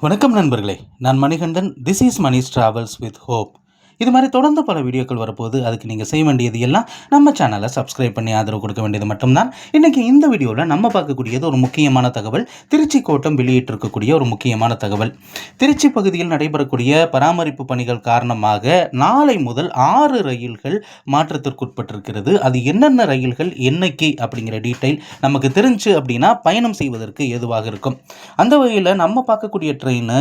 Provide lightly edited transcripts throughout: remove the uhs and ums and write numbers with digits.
வணக்கம் நண்பர்களே, நான் Manikandan. This is Mani's travels with hope. இது மாதிரி தொடர்ந்து பல வீடியோக்கள் வரப்போது. அதுக்கு நீங்கள் செய்ய வேண்டியது எல்லாம் நம்ம சேனலை சப்ஸ்கிரைப் பண்ணி ஆதரவு கொடுக்க வேண்டியது மட்டும்தான். இன்றைக்கி இந்த வீடியோவில் நம்ம பார்க்கக்கூடியது ஒரு முக்கியமான தகவல். திருச்சி கோட்டம் வெளியிட்டிருக்கக்கூடிய ஒரு முக்கியமான தகவல். திருச்சி பகுதியில் நடைபெறக்கூடிய பராமரிப்பு பணிகள் காரணமாக நாளை முதல் 6 ரயில்கள் மாற்றத்திற்குட்பட்டிருக்கிறது. அது என்னென்ன ரயில்கள் என்னைக்கு அப்படிங்கிற டீட்டெயில் நமக்கு தெரிஞ்சு அப்படின்னா பயணம் செய்வதற்கு ஏதுவாக இருக்கும். அந்த வகையில் நம்ம பார்க்கக்கூடிய ட்ரெயின்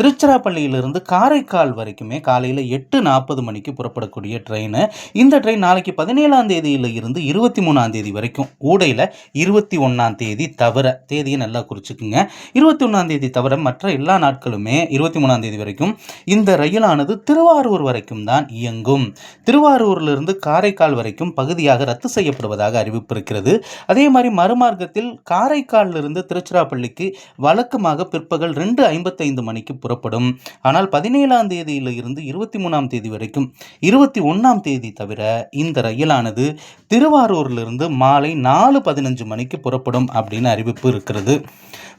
திருச்சிராப்பள்ளியிலிருந்து காரைக்கால் வரைக்குமே காலையில் 8:40 மணிக்கு புறப்படக்கூடிய ட்ரெயின். இந்த ட்ரெயின் நாளைக்கு 17ஆம் தேதியில் இருந்து 23ஆம் தேதி வரைக்கும், ஊடையில் 21ஆம் தேதி தவிர, தேதியை நல்லா குறிச்சுக்குங்க, 21ஆம் தேதி தவிர மற்ற எல்லா நாட்களுமே 23ஆம் தேதி வரைக்கும் இந்த ரயிலானது திருவாரூர் வரைக்கும் தான் இயங்கும். திருவாரூரிலிருந்து காரைக்கால் வரைக்கும் பகுதியாக ரத்து செய்யப்படுவதாக அறிவிப்பு இருக்கிறது. அதே மாதிரி மறுமார்க்கத்தில் காரைக்காலிலிருந்து திருச்சிராப்பள்ளிக்கு வழக்கமாக பிற்பகல் 2:55 மணிக்கு புறப்படும். ஆனால் 17ஆம் தேதியில் இருந்து 23ஆம் தேதி வரைக்கும் 21ஆம் தேதி தவிர இந்த ரயிலானது திருவாரூரிலிருந்து மாலை 4:15 மணிக்கு புறப்படும் அப்படின்னு அறிவிப்பு இருக்கிறது.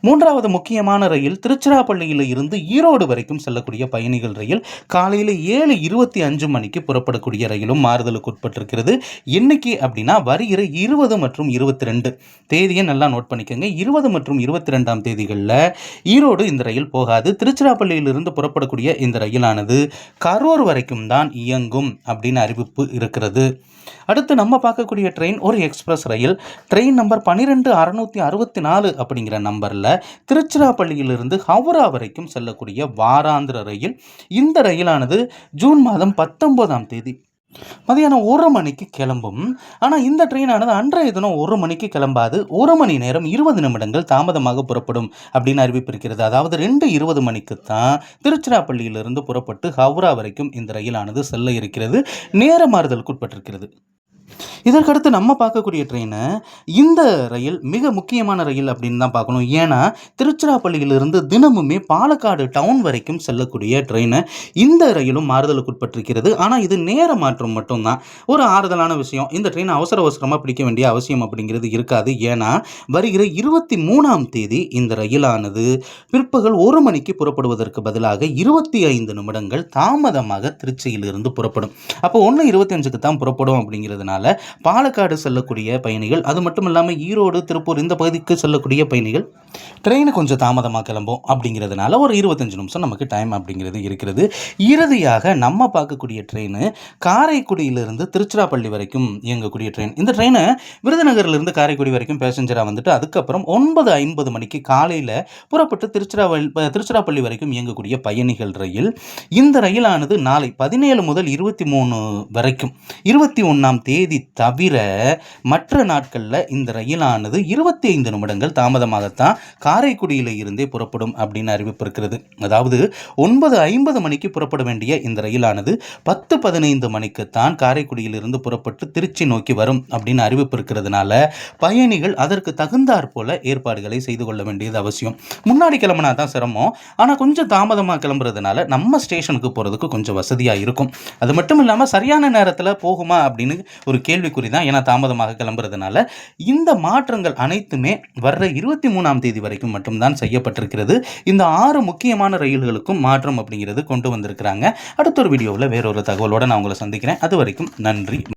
மூன்றாவது முக்கியமான ரயில் திருச்சிராப்பள்ளியில் இருந்து ஈரோடு வரைக்கும் செல்லக்கூடிய பயணிகள் ரயில் காலையில் 7:25 மணிக்கு புறப்படக்கூடிய ரயிலும் மாறுதலுக்கு உட்பட்டிருக்கிறது. என்னைக்கு அப்படின்னா வருகிற 20 மற்றும் 22 தேதியை நல்லா நோட் பண்ணிக்கோங்க. 20 மற்றும் 22ஆம் தேதிகளில் ஈரோடு இந்த ரயில் போகாது. திருச்சிராப்பள்ளியிலிருந்து புறப்படக்கூடிய இந்த ரயிலானது கரூர் வரைக்கும் தான் இயங்கும் அப்படின்னு அறிவிப்பு இருக்கிறது. அடுத்து நம்ம பார்க்கக்கூடிய ட்ரெயின் ஒரு எக்ஸ்பிரஸ் ரயில். ட்ரெயின் நம்பர் 12664 அப்படிங்கிற நம்பரில் திருச்சிராப்பள்ளியிலிருந்து ஹவுரா வரைக்கும் செல்லக்கூடிய வாராந்திர ரயில். இந்த ரயிலானது ஜூன் மாதம் 19ஆம் தேதி மதியானம் 1 மணிக்கு கிளம்பும். ஆனால் இந்த ட்ரெயினானது அன்றைய தினம் 1 மணிக்கு கிளம்பாது, 1 மணி நேரம் 20 நிமிடங்கள் தாமதமாக புறப்படும் அப்படின்னு அறிவிப்பு இருக்கிறது. அதாவது 2:20 மணிக்கு தான் திருச்சிராப்பள்ளியிலிருந்து புறப்பட்டு ஹவுரா வரைக்கும் இந்த ரயிலானது செல்ல இருக்கிறது. நேர மாறுதலுக்கு உட்பட்டிருக்கிறது. இதற்கடுத்து நம்ம பார்க்கக்கூடிய ட்ரெயின், இந்த ரயில் மிக முக்கியமான ரயில் அப்படின்னு தான் பார்க்கணும். ஏன்னா திருச்சிராப்பள்ளியிலிருந்து தினமுமே பாலக்காடு டவுன் வரைக்கும் செல்லக்கூடிய ட்ரெயின். இந்த ரயிலும் மாறுதலுக்கு உட்பட்டிருக்கிறது. ஆனால் இது நேர மாற்றம் மட்டும்தான். ஒரு ஆறுதலான விஷயம், இந்த ட்ரெயின் அவசரமாக பிடிக்க வேண்டிய அவசியம் அப்படிங்கிறது இருக்காது. ஏன்னா வருகிற 23ஆம் தேதி இந்த ரயிலானது பிற்பகல் 1 மணிக்கு புறப்படுவதற்கு பதிலாக 25 நிமிடங்கள் தாமதமாக திருச்சியிலிருந்து புறப்படும். அப்போ 1:25க்கு தான் புறப்படும். அப்படிங்கிறதுனால பாலக்காடு செல்லக்கூடிய பயணிகள், அது மட்டும் இல்லாமல் ஈரோடு, திருப்பூர் இந்த பகுதிக்கு செல்லக்கூடிய பயணிகள் ட்ரெயின் கொஞ்சம் தாமதமாக கிளம்பும். அப்படிங்கிறதுனால ஒரு 25 நிமிஷம் நமக்கு டைம் அப்படிங்கிறது இருக்கிறது. இறுதியாக நம்ம பார்க்கக்கூடிய ட்ரெயின் காரைக்குடியிலிருந்து திருச்சிராப்பள்ளி வரைக்கும் இயங்கக்கூடிய ட்ரெயின். இந்த ட்ரெயினை விருதுநகர்லேருந்து காரைக்குடி வரைக்கும் பேசஞ்சராக வந்துட்டு அதுக்கப்புறம் 9:50 மணிக்கு காலையில் புறப்பட்டு திருச்சிராப்பள்ளி வரைக்கும் இயங்கக்கூடிய பயணிகள் ரயில். இந்த ரயிலானது நாளை 17 முதல் 23 வரைக்கும் 21ஆம் தேதி தவிர மற்ற நாட்களில் இந்த ரயிலானது 25 நிமிடங்கள் தாமதமாகத்தான் காரைக்குடியில் இருந்தே புறப்படும் அப்படின்னு அறிவிப்பு இருக்கிறது. அதாவது 9:50 மணிக்கு புறப்பட வேண்டிய இந்த ரயிலானது 10:15 மணிக்குத்தான் காரைக்குடியிலிருந்து புறப்பட்டு திருச்சி நோக்கி வரும் அப்படின்னு அறிவிப்பு இருக்கிறதுனால பயணிகள் அதற்கு தகுந்தாற் போல ஏற்பாடுகளை செய்து கொள்ள வேண்டியது அவசியம். முன்னாடி கிளம்பினா தான் சிரமம், ஆனால் கொஞ்சம் தாமதமாக கிளம்புறதுனால நம்ம ஸ்டேஷனுக்கு போகிறதுக்கு கொஞ்சம் வசதியாக இருக்கும். அது மட்டும் இல்லாமல் சரியான நேரத்தில் போகுமா அப்படின்னு ஒரு கேள்விக்குறி தான். ஏன்னா தாமதமாக கிளம்புறதுனால இந்த மாற்றங்கள் அனைத்துமே வர்ற 23ஆம் தேதி வரைக்கும் மட்டும்தான் செய்யப்பட்டிருக்கிறது. இந்த 6 முக்கியமான ரயில்களுக்கும் மாற்றம் அப்படிங்கிறது கொண்டு வந்திருக்கிறாங்க. அடுத்த ஒரு வீடியோவில் வேறொரு தகவலோடு நான் உங்களை சந்திக்கிறேன். அது வரைக்கும் நன்றி.